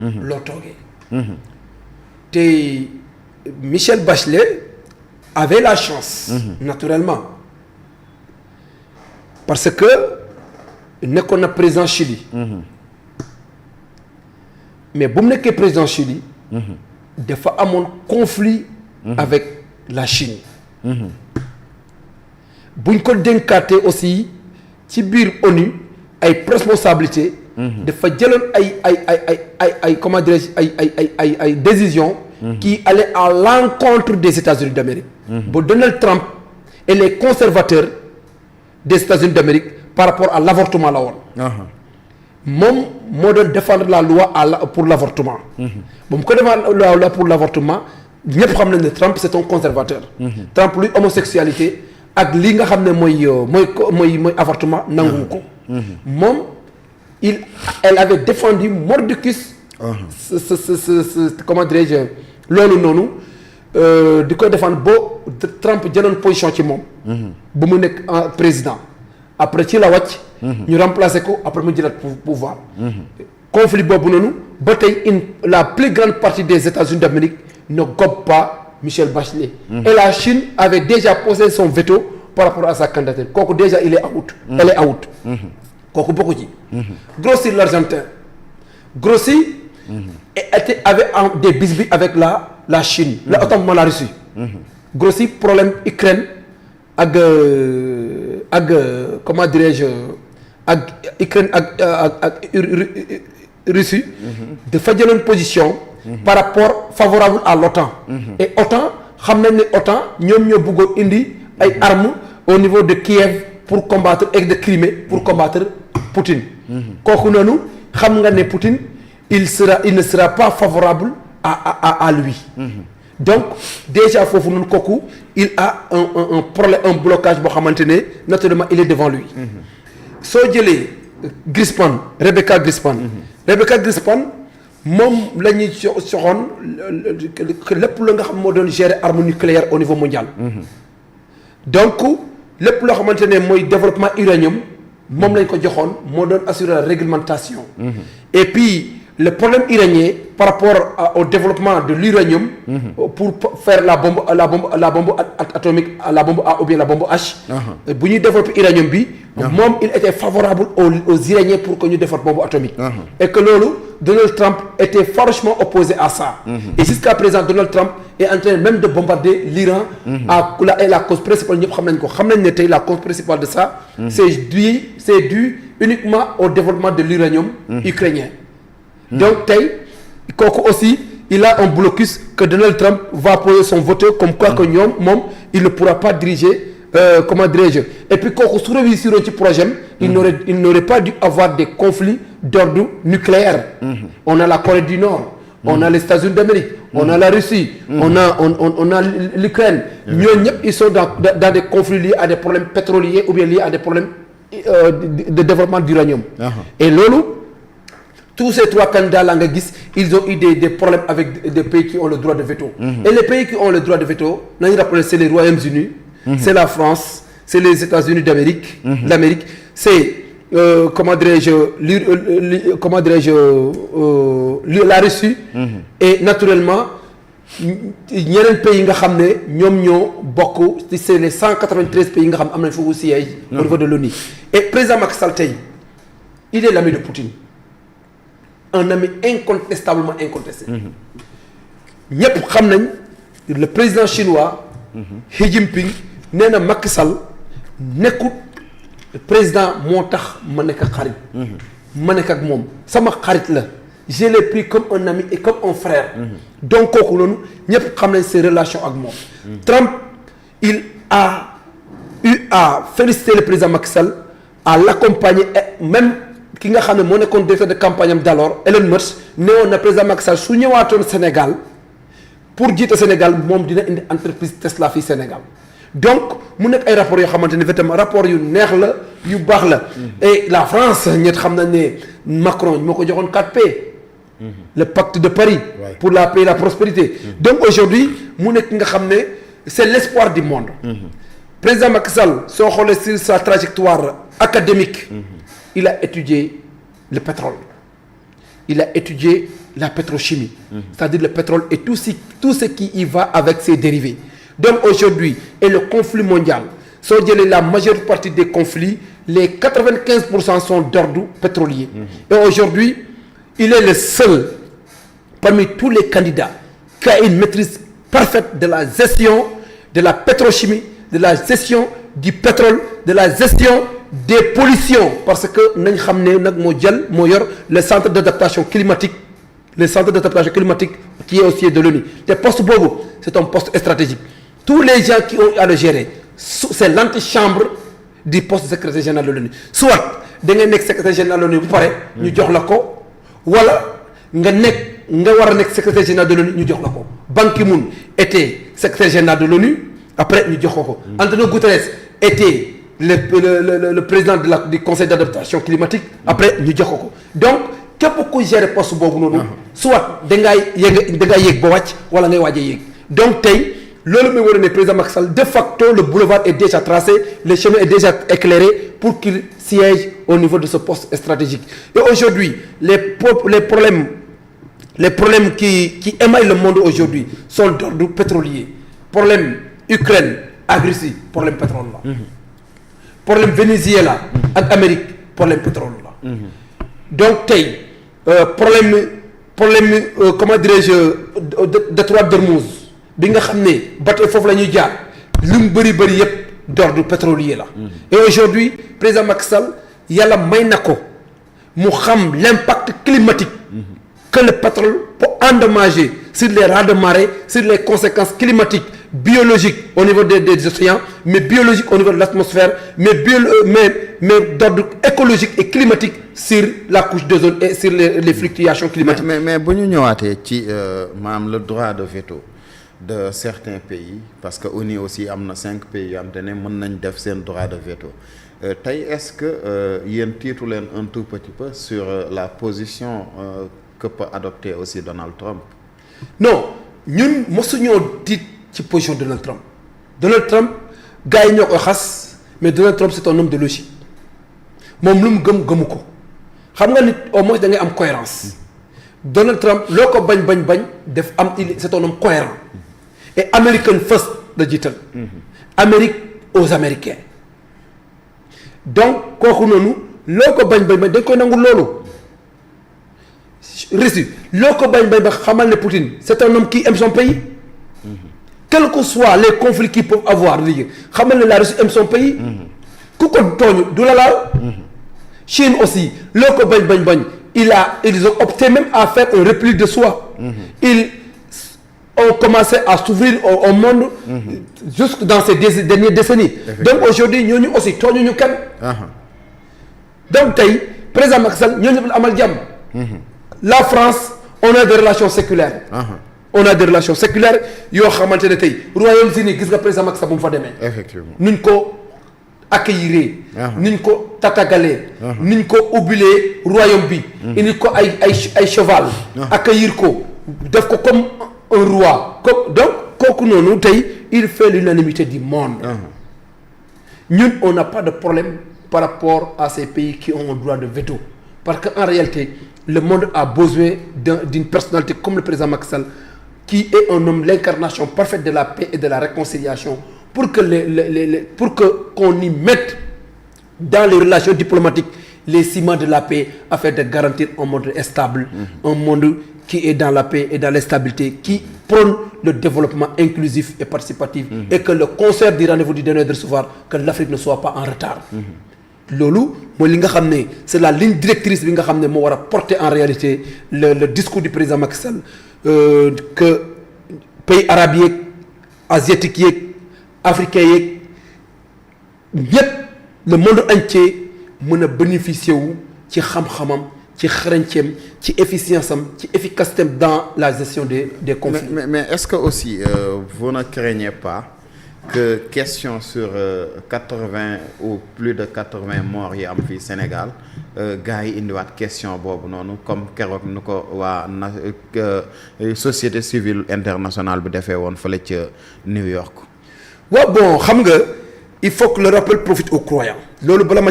loo toogee. te Michel Bachelet avait la chance. naturellement parce que nekkoon na président Chili. mais bu mu nekkee président Chili. dafa amoon conflit. avec la Chine. buñ ko dénkaatee aussi ci biir ONU ay responsabilités. dafa jëloon ay comment dirais-je ay décisions. qui allaient à l'encontre des États-Unis d'Amérique. ba Donald Trump et les conservateurs des États-Unis d'Amérique par rapport à l'avortement la woon. moom moo doon défendre la loi pour l'avortement. ba mu ko défendre la loi pour l'avortement ñëpp xam nañ ne Trump c'est un conservateur. Trump luy homosexualité ak li nga xam ne mooy avortement nangu ko. moom elle avait défendu mordicus. Comment dirais-je loolu noonu di ko défendre boo Trump jëloon position ci moom. ba mu nekk président après ci la wàcc. ñu remplacer ko après mu jëlaat pouvoir. conflit boobu noonu ba tey la plus grande partie des États-Unis d'Amérique ne gobe pas Michel Bachelet. Et la Chine avait déjà posé son veto par rapport à sa candidature kooku déjà il est out. elle est out. kooku bokku ci. Grossi l'Argentin Grossi. avait des bisbilles avec la Chine. Autant la Russie. Grossi problème Ukraine ak comment dirais-je ak Ukraine ak Russie. dafa jëloon position. par rapport favorable à l'OTAN. et OTAN xam nañ ne OTAN ñoom ñoo bëggoon indi ay armes au niveau de Kiev pour combattre et de Crimée pour combattre Poutine. kooku noonu xam nga ne Poutine. il ne sera pas favorable à lui. donc déjà foofu noonu kooku il a un problème un blocage boo xamante ne naturellement il est devant lui. soo jëlee Grispan Rebecca Grispan. Rebecca Grispan moom la ñuy soxoon lépp lu nga xam moo doon gérer arme nucléaire au niveau mondial. donc lépp loo xamante ne mooy développement uranium moom lañ ko joxoon moo doon assurer la réglementation. et puis le problème iranien par rapport au développement de l'uranium. pour faire la bombe atomique la bombe A ou bien la bombe H. bu ñuy développer uranium bi. moom il était favorable aux Iraniens pour que ñu defar bombe atomique. et que loolu Donald Trump était farouchement opposé à ça. et jusqu'à présent Donald Trump est en train même de bombarder l'Iran. et la cause principale ñëpp xam nañ ko xam nañ ne tey la cause principale de ça. c'est dû uniquement au développement de l'uranium ukrainien. donc tey kooku aussi il a un blocus que Donald Trump va poser son vote comme quoi que moom il ne pourra pas diriger comment dirais-je et puis kooku su réussir ci projet il n'aurait pas dû avoir des conflits d'ordre nucléaire. on a la Corée du Nord. on a les États-Unis d'Amérique. on a la Russie. on a l'Ukraine. ñooñu ñëpp ils sont dans des conflits liés à des problèmes pétroliers ou bien liés à des problèmes de développement d'uranium. et loolu. tous ces trois candidats là nga gis ils ont eu des problèmes avec des pays qui ont le droit de veto. et les pays qui ont le droit de veto nañu rappeler c'est les Royaumes-Unis. c'est la France c'est les États-Unis d'Amérique. l'Amérique c'est comment dirais-je la Russie. et naturellement ñeneen pays yi nga xam ne ñoom ñoo bokk c'est les 193 pays yi nga xam am nañ foofu siège au niveau de l'ONU. et président Macky Sall tey il est l'ami de Poutine. un ami incontestablement incontesté. ñëpp xam nañ le président chinois. Xi Jinping nee na Macky Sall nekkut président moo tax ma nekk ak xarit. ma nekk ak moom sama xarit la je l'ai pris comme un ami et comme un frère. donc kooku noonu ñëpp xam nañ ses relations ak moom. Trump il a eu à féliciter le président Macky Sall à l'accompagner et même. ki nga xam ne moo nekkoon directeur de campagne am d'alors Elon Musk newoon na président Macky Sall su ñëwaatoon Sénégal pour jiite Sénégal moom dina indi entreprise Tesla fii Sénégal donc mu nekk ay rapports yoo xamante ne vraiment rapport yu neex la yu baax la. et la France ñett xam nañ ne Macron moo ko joxoon 4P. le pacte de Paris. pour la paix et la prospérité. donc aujourd'hui mu nekk nga xam ne c'est l'espoir du monde. président Macky Sall soo xoolee sur sa trajectoire académique. il a étudié le pétrole, il a étudié la pétrochimie, c'est-à-dire le pétrole et tout ce qui y va avec ses dérivés. Donc aujourd'hui, et le conflit mondial, la majeure partie des conflits, les 95% sont d'ordre pétrolier. Et aujourd'hui, il est le seul parmi tous les candidats qui a une maîtrise parfaite de la gestion de la pétrochimie, de la gestion du pétrole, de la gestion des pollutions. Parce que nous savons le centre d'adaptation climatique, qui est aussi de l'ONU. Le poste Bobo, c'est un poste stratégique. Tous les gens qui ont à le gérer, c'est l'antichambre du poste secrétaire général de l'ONU. Soit, vous êtes secrétaire général de l'ONU, vous parlez, nous avons voilà, vous êtes secrétaire général de l'ONU, nous avons Ban Ki-moon était secrétaire général de l'ONU, après nous avons Antonio Guterres était le président du conseil d'adaptation climatique, après nous avons donc, pourquoi gérer le poste Bobo, soit vous êtes wala ngay waaj a yéeg donc tey loolu mooy wane ne président Macky Sall de facto le boulevard est déjà tracé, le chemin est déjà éclairé pour qu'il siège au niveau de ce poste stratégique. Et aujourd'hui les problèmes qui émaillent le monde aujourd'hui sont d'ordre pétrolier. Problème Ukraine ak Russie, problème pétrole là. Problème Venezuela ak Amérique, problème pétrole là. Donc tey problème comment dirais-je détroit d'Ormuz bi nga xam ne bateau foofu la ñuy jaar lu mu bëri yëpp d'ordre pétrolier la. Et aujourd'hui président Macky Sall yàlla may na ko mu xam l'impact climatique que le pétrole peut endommager sur les raz de marée, sur les conséquences climatiques, biologiques au niveau des océans, mais biologiques au niveau de l'atmosphère, mais d'ordre écologique et climatique sur la couche d'ozone et sur les fluctuations climatiques. Mais bu ñu ñëwaatee ci maanaam le droit de veto de certains pays, parce que ONU aussi am na 5 pays yoo xam te ne mën nañ def seen droit de veto tey est-ce que yéen tiitu leen un tout petit peu sur la position que peut adopter aussi Donald Trump? Non, ñun mosuñoo tiit ci position de Donald Trump. Donald Trump gars yi ñoo koy xas, mais Donald Trump c'est un homme de logique moom lu mu gëmu ko xam nga nit au moins da ngay am cohérence. Donald Trump loo ko bañ def am c'est un homme cohérent et American first la jiital. Amérique aux Américains. Donc kooku noonu loo ko bañ dañ koy nangu loolu. Russie loo ko bañ xamal ne Poutine c'est un homme qui aime son pays. Quels que soient les conflits qu'ils peuvent avoir léegi xamal ne la Russie aime son pays. ku ko tooñ du la laal. Chine aussi loo ko bañ ils ont opté même à faire un repli de soi. Ils ont commencé à s'ouvrir au monde jusque dans ces dernières décennies. Donc aujourd'hui ñooñu aussi tooñuñu kenn. Donc tey président Macky Sall ñooñu amal jàmm. La France on a des relations séculaires. On a des relations séculaires yoo xamante ne tey Royaume-Uni gis nga président Macky Sall bu mu fa demee. Effectivement nuñ ko accueillir. niñ ko tatagalee. niñ ko ubbilee royaume bi. indi ko ay cheval. accueillir ko def ko comme un roi donc kooku noonu tey il fait l'unanimité du monde. ñun on n'a pas de problème par rapport à ces pays qui ont un droit de veto parce que en réalité le monde a besoin d'une personnalité comme le président Macky Sall qui est un homme l'incarnation parfaite de la paix et de la réconciliation pour que qu'on y mette dans les relations diplomatiques les ciments de la paix afin de garantir un monde stable, un monde qui est dans la paix et dans la stabilité, qui prône le développement inclusif et participatif et que le concert du rendez-vous du dernier de recevoir, que l'Afrique ne soit pas en retard. Loolu mooy li nga xam ne c'est la ligne directrice bi nga xam ne moo war a porter en réalité le discours du président Macky Sall que pays arabes yeeg asiatiques yeeg africains yeeg ñépp le monde entier mën a bénéficier wu ci xam-xamam ci xarañteem ci efficience am ci efficacité dans la gestion des conflits. Mais est-ce que aussi vous ne craignez pas que question sur 80 ou plus de 80 morts yi am fii Sénégal gars yi indiwaat question boobu noonu comme keroog nu ko waa société civile internationale bi defee woon fële ca New York. waaw bon xam nga il faut que le rappel profite aux croyants loolu bala ma